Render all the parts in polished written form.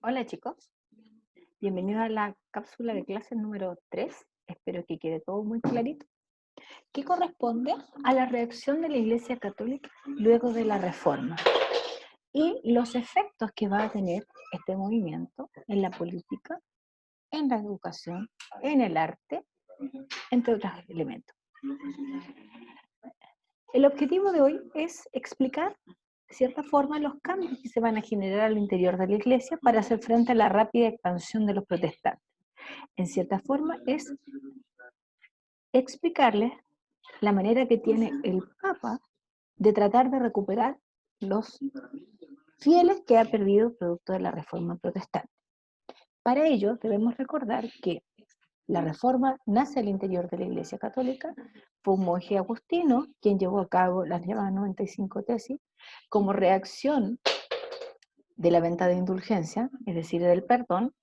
Hola chicos, bienvenidos a la cápsula de clase número 3. Espero que quede todo muy clarito. Que corresponde a la reacción de la Iglesia Católica luego de la Reforma y los efectos que va a tener este movimiento en la política, en la educación, en el arte, entre otros elementos. El objetivo de hoy es explicar de cierta forma los cambios que se van a generar al interior de la Iglesia para hacer frente a la rápida expansión de los protestantes. En cierta forma es explicarles la manera que tiene el Papa de tratar de recuperar los fieles que ha perdido producto de la Reforma Protestante. Para ello debemos recordar que la Reforma nace al interior de la Iglesia Católica, fue un monje agustino quien llevó a cabo las llamadas 95 tesis como reacción de la venta de indulgencia, es decir, del perdón,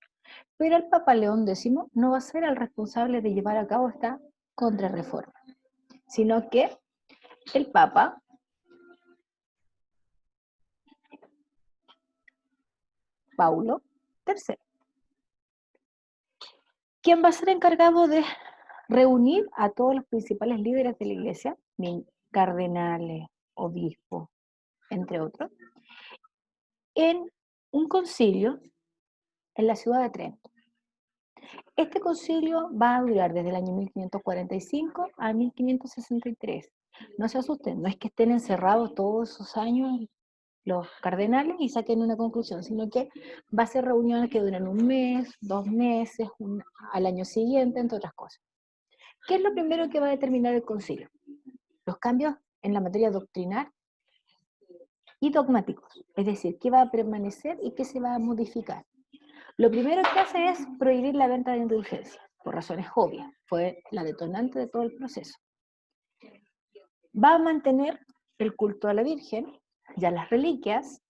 pero el Papa León X no va a ser el responsable de llevar a cabo esta contrarreforma, sino que el Papa Paulo III, quien va a ser encargado de reunir a todos los principales líderes de la Iglesia, cardenales, obispos, entre otros, en un concilio en la ciudad de Trento. Este concilio va a durar desde el año 1545 a 1563. No se asusten, no es que estén encerrados todos esos años los cardenales y saquen una conclusión, sino que va a ser reuniones que duran un mes, 2 meses, al año siguiente, entre otras cosas. ¿Qué es lo primero que va a determinar el concilio? Los cambios en la materia doctrinal y dogmáticos, es decir, qué va a permanecer y qué se va a modificar. Lo primero que hace es prohibir la venta de indulgencias, por razones obvias, fue la detonante de todo el proceso. Va a mantener el culto a la Virgen, ya las reliquias,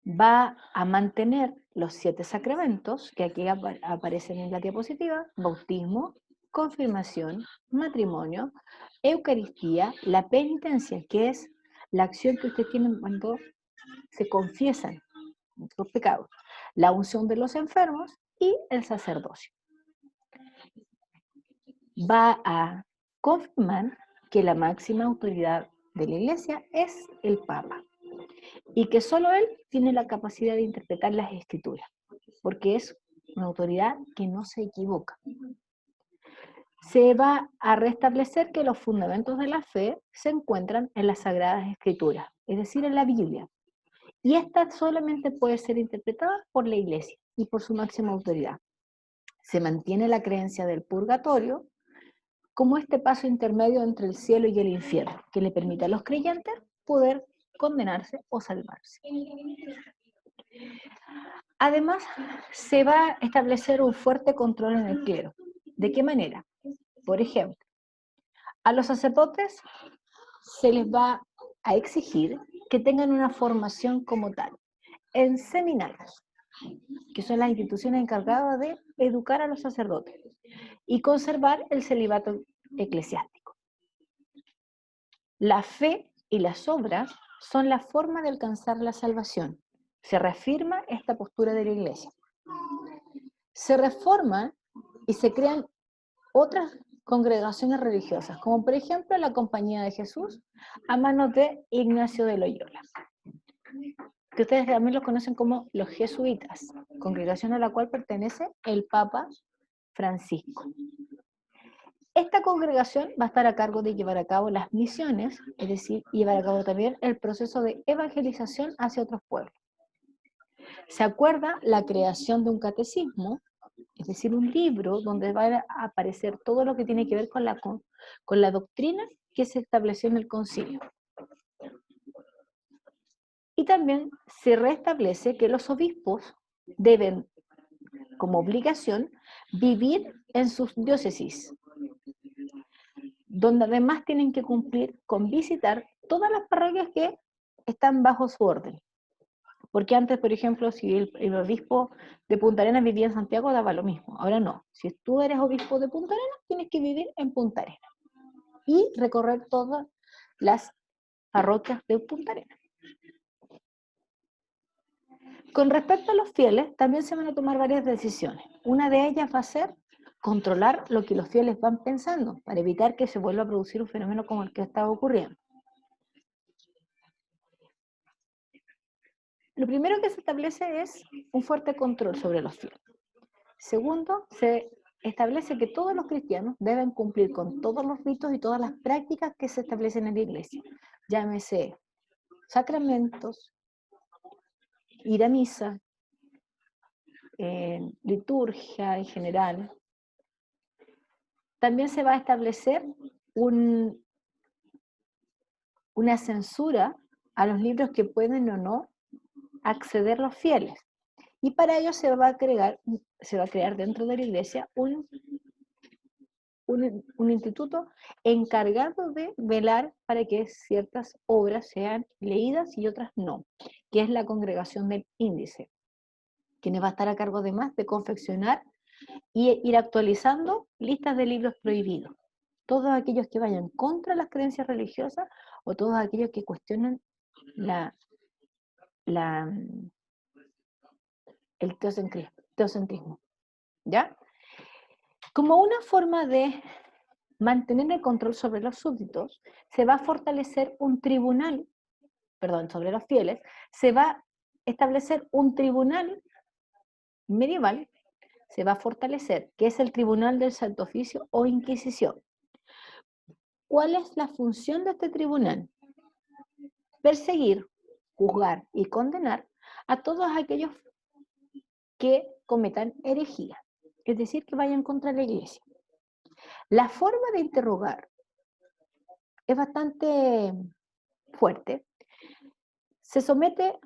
va a mantener los 7 sacramentos, que aquí aparecen en la diapositiva: bautismo, confirmación, matrimonio, Eucaristía, la penitencia, que es la acción que usted tiene cuando se confiesan los pecados, la unción de los enfermos y el sacerdocio. Va a confirmar que la máxima autoridad de la Iglesia es el Papa y que solo él tiene la capacidad de interpretar las escrituras, porque es una autoridad que no se equivoca. Se va a restablecer que los fundamentos de la fe se encuentran en las Sagradas Escrituras, es decir, en la Biblia, y esta solamente puede ser interpretada por la Iglesia y por su máxima autoridad. Se mantiene la creencia del purgatorio como este paso intermedio entre el cielo y el infierno, que le permite a los creyentes poder condenarse o salvarse. Además, se va a establecer un fuerte control en el clero. ¿De qué manera? Por ejemplo, a los sacerdotes se les va a exigir que tengan una formación como tal en seminarios, que son las instituciones encargadas de educar a los sacerdotes y conservar el celibato eclesiástico. La fe y las obras son la forma de alcanzar la salvación. Se reafirma esta postura de la Iglesia. Se reforman y se crean otras congregaciones religiosas, como por ejemplo la Compañía de Jesús, a manos de Ignacio de Loyola, que ustedes también los conocen como los jesuitas, congregación a la cual pertenece el Papa Francisco. Esta congregación va a estar a cargo de llevar a cabo las misiones, es decir, llevar a cabo también el proceso de evangelización hacia otros pueblos. Se acuerda la creación de un catecismo, es decir, un libro donde va a aparecer todo lo que tiene que ver con la doctrina que se estableció en el concilio. Y también se restablece que los obispos deben, como obligación, vivir en sus diócesis, donde además tienen que cumplir con visitar todas las parroquias que están bajo su orden. Porque antes, por ejemplo, si el obispo de Punta Arenas vivía en Santiago, daba lo mismo. Ahora no. Si tú eres obispo de Punta Arenas, tienes que vivir en Punta Arenas y recorrer todas las parroquias de Punta Arenas. Con respecto a los fieles, también se van a tomar varias decisiones. Una de ellas va a ser controlar lo que los fieles van pensando, para evitar que se vuelva a producir un fenómeno como el que estaba ocurriendo. Lo primero que se establece es un fuerte control sobre los fieles. Segundo, se establece que todos los cristianos deben cumplir con todos los ritos y todas las prácticas que se establecen en la iglesia. Llámese sacramentos, ir a misa, liturgia en general. También se va a establecer una censura a los libros que pueden o no acceder los fieles. Y para ello se va a crear dentro de la iglesia un instituto encargado de velar para que ciertas obras sean leídas y otras no, que es la Congregación del Índice, quien va a estar a cargo además de confeccionar y ir actualizando listas de libros prohibidos. Todos aquellos que vayan contra las creencias religiosas o todos aquellos que cuestionan el teocentrismo, ¿ya? Como una forma de mantener el control sobre los súbditos, se va a fortalecer un tribunal, sobre los fieles, se va a establecer un tribunal medieval, se va a fortalecer, que es el Tribunal del Santo Oficio o Inquisición. ¿Cuál es la función de este tribunal? Perseguir, juzgar y condenar a todos aquellos que cometan herejía, es decir, que vayan contra la iglesia. La forma de interrogar es bastante fuerte. Se somete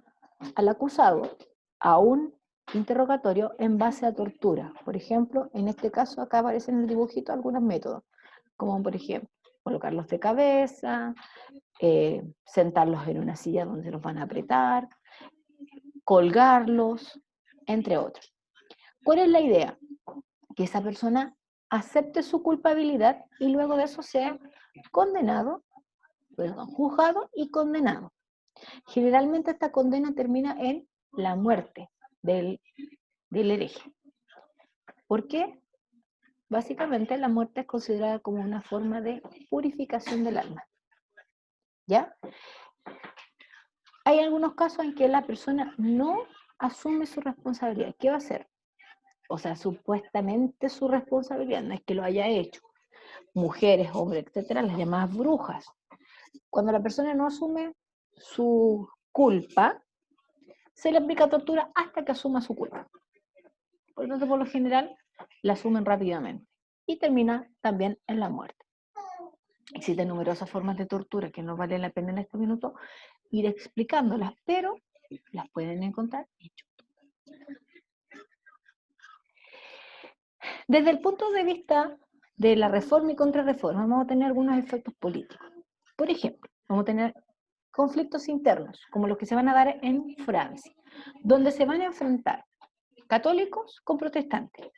al acusado a un interrogatorio en base a tortura. Por ejemplo, en este caso acá aparecen en el dibujito algunos métodos, como por ejemplo, colocarlos de cabeza, sentarlos en una silla donde los van a apretar, colgarlos, entre otros. ¿Cuál es la idea? Que esa persona acepte su culpabilidad y luego de eso sea juzgado y condenado. Generalmente esta condena termina en la muerte del hereje. ¿Por qué? Básicamente la muerte es considerada como una forma de purificación del alma. ¿Ya? Hay algunos casos en que la persona no asume su responsabilidad. ¿Qué va a hacer? O sea, supuestamente su responsabilidad, no es que lo haya hecho. Mujeres, hombres, etcétera, las llamadas brujas. Cuando la persona no asume su culpa, se le aplica tortura hasta que asuma su culpa. Por lo tanto, por lo general, la asumen rápidamente. Y termina también en la muerte. Existen numerosas formas de tortura que no vale la pena en este minuto ir explicándolas, pero las pueden encontrar en YouTube. Desde el punto de vista de la reforma y contrarreforma, vamos a tener algunos efectos políticos. Por ejemplo, vamos a tener conflictos internos, como los que se van a dar en Francia, donde se van a enfrentar católicos con protestantes.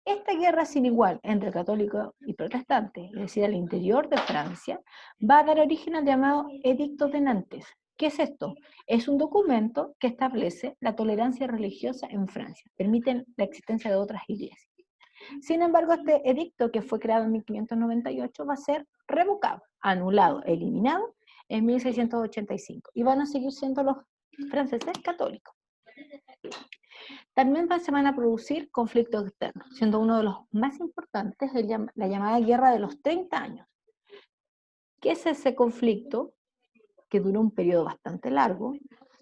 Esta guerra sin igual entre católicos y protestantes, es decir, al interior de Francia, va a dar origen al llamado Edicto de Nantes. ¿Qué es esto? Es un documento que establece la tolerancia religiosa en Francia, permite la existencia de otras iglesias. Sin embargo, este edicto, que fue creado en 1598, va a ser revocado, anulado, eliminado en 1685, y van a seguir siendo los franceses católicos. También se van a producir conflictos externos, siendo uno de los más importantes la llamada Guerra de los 30 años. ¿Qué es ese conflicto? Que duró un periodo bastante largo,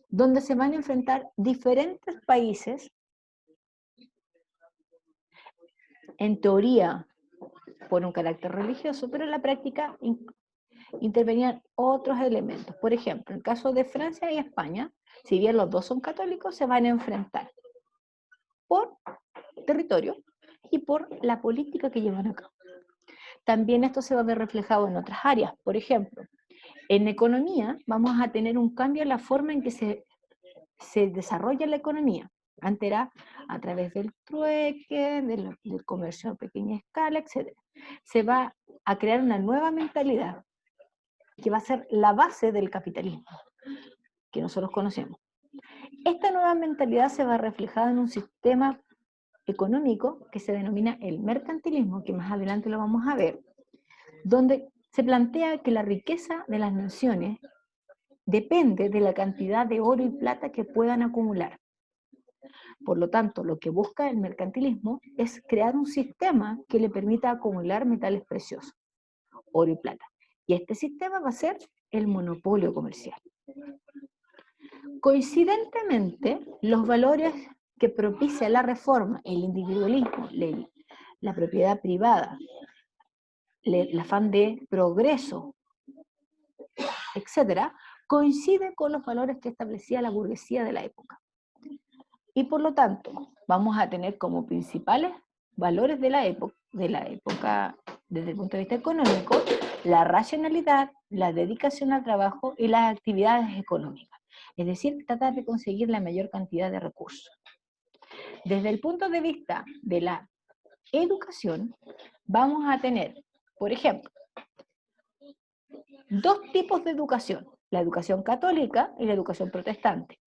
donde se van a enfrentar diferentes países, en teoría por un carácter religioso, pero en la práctica intervenían otros elementos. Por ejemplo, en el caso de Francia y España, si bien los dos son católicos, se van a enfrentar por territorio y por la política que llevan a cabo. También esto se va a ver reflejado en otras áreas. Por ejemplo, en economía vamos a tener un cambio en la forma en que se desarrolla la economía. Antes era a través del trueque, del comercio a pequeña escala, etc. Se va a crear una nueva mentalidad que va a ser la base del capitalismo que nosotros conocemos. esta nueva mentalidad se va reflejada en un sistema económico que se denomina el mercantilismo, que más adelante lo vamos a ver, donde se plantea que la riqueza de las naciones depende de la cantidad de oro y plata que puedan acumular. Por lo tanto, lo que busca el mercantilismo es crear un sistema que le permita acumular metales preciosos, oro y plata. Y este sistema va a ser el monopolio comercial. Coincidentemente, los valores que propicia la reforma, el individualismo, la propiedad privada, el afán de progreso, etcétera, coincide con los valores que establecía la burguesía de la época. Y por lo tanto, vamos a tener como principales valores de la época desde el punto de vista económico, la racionalidad, la dedicación al trabajo y las actividades económicas. Es decir, tratar de conseguir la mayor cantidad de recursos. Desde el punto de vista de la educación, vamos a tener, por ejemplo, dos tipos de educación, la educación católica y la educación protestante.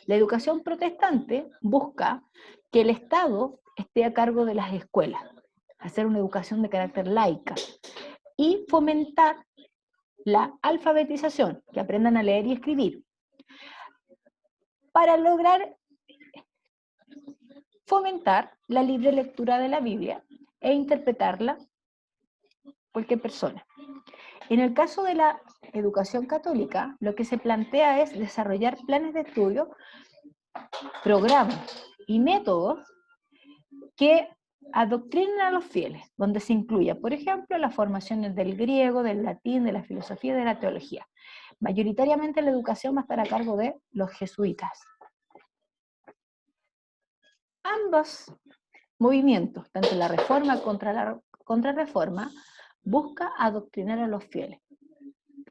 La educación protestante busca que el Estado esté a cargo de las escuelas, hacer una educación de carácter laica y fomentar la alfabetización, que aprendan a leer y escribir, para lograr fomentar la libre lectura de la Biblia e interpretarla cualquier persona. En el caso de la educación católica, lo que se plantea es desarrollar planes de estudio, programas y métodos que adoctrinen a los fieles, donde se incluya, por ejemplo, las formaciones del griego, del latín, de la filosofía y de la teología. Mayoritariamente la educación va a estar a cargo de los jesuitas. Ambos movimientos, tanto la reforma contra la contrarreforma, busca adoctrinar a los fieles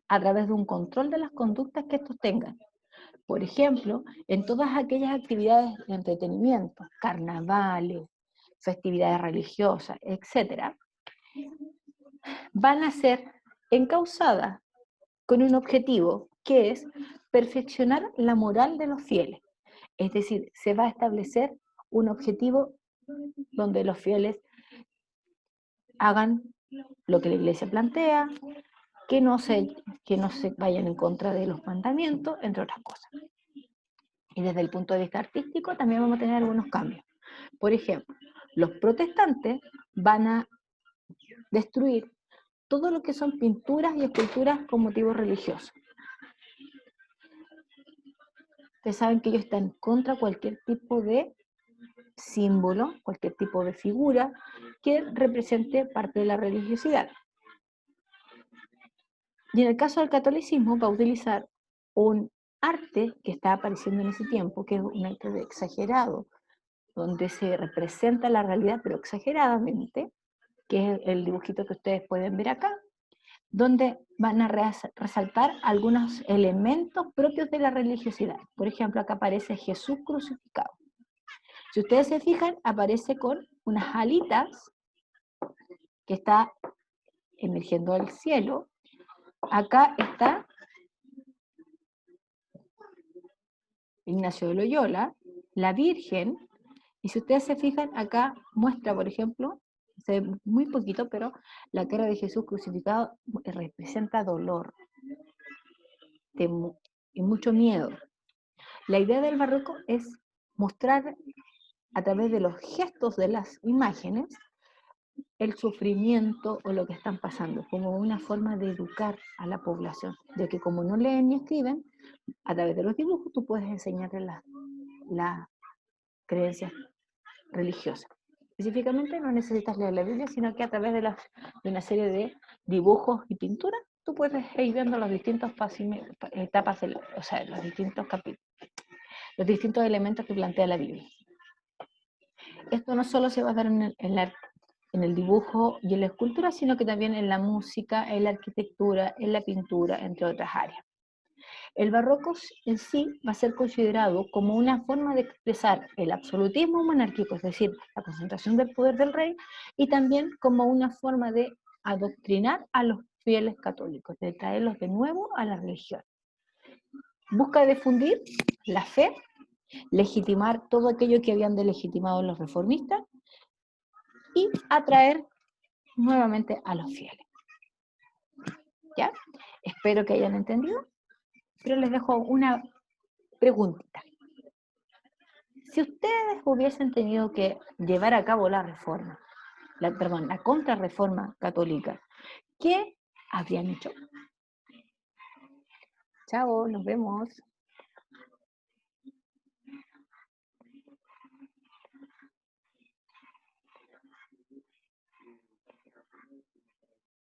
a través de un control de las conductas que estos tengan. Por ejemplo, en todas aquellas actividades de entretenimiento, carnavales, festividades religiosas, etc., van a ser encausadas con un objetivo que es perfeccionar la moral de los fieles. Es decir, se va a establecer un objetivo donde los fieles hagan lo que la iglesia plantea, que no se vayan en contra de los mandamientos, entre otras cosas. Y desde el punto de vista artístico también vamos a tener algunos cambios. Por ejemplo, los protestantes van a destruir todo lo que son pinturas y esculturas con motivos religiosos. Ustedes saben que ellos están contra cualquier tipo de símbolo, cualquier tipo de figura que represente parte de la religiosidad. Y en el caso del catolicismo va a utilizar un arte que está apareciendo en ese tiempo, que es un arte exagerado, donde se representa la realidad, pero exageradamente, que es el dibujito que ustedes pueden ver acá, donde van a resaltar algunos elementos propios de la religiosidad. Por ejemplo, acá aparece Jesús crucificado. Si ustedes se fijan, aparece con unas alitas que está emergiendo del cielo. Acá está Ignacio de Loyola, la Virgen, y si ustedes se fijan, acá muestra, por ejemplo, se ve muy poquito, pero la cara de Jesús crucificado representa dolor y mucho miedo. La idea del barroco es mostrar a través de los gestos de las imágenes el sufrimiento o lo que están pasando, como una forma de educar a la población, de que como no leen ni escriben, a través de los dibujos tú puedes enseñarles las creencias religiosas. Específicamente no necesitas leer la Biblia, sino que a través de una serie de dibujos y pinturas, tú puedes ir viendo los distintos etapas, o sea, los distintos capítulos, los distintos elementos que plantea la Biblia. Esto no solo se va a dar en el dibujo y en la escultura, sino que también en la música, en la arquitectura, en la pintura, entre otras áreas. El barroco en sí va a ser considerado como una forma de expresar el absolutismo monárquico, es decir, la concentración del poder del rey, y también como una forma de adoctrinar a los fieles católicos, de traerlos de nuevo a la religión. Busca difundir la fe legitimar todo aquello que habían delegitimado los reformistas y atraer nuevamente a los fieles. ¿Ya? Espero que hayan entendido, pero les dejo una preguntita. Si ustedes hubiesen tenido que llevar a cabo la reforma, la contrarreforma católica, ¿qué habrían hecho? Chao, nos vemos.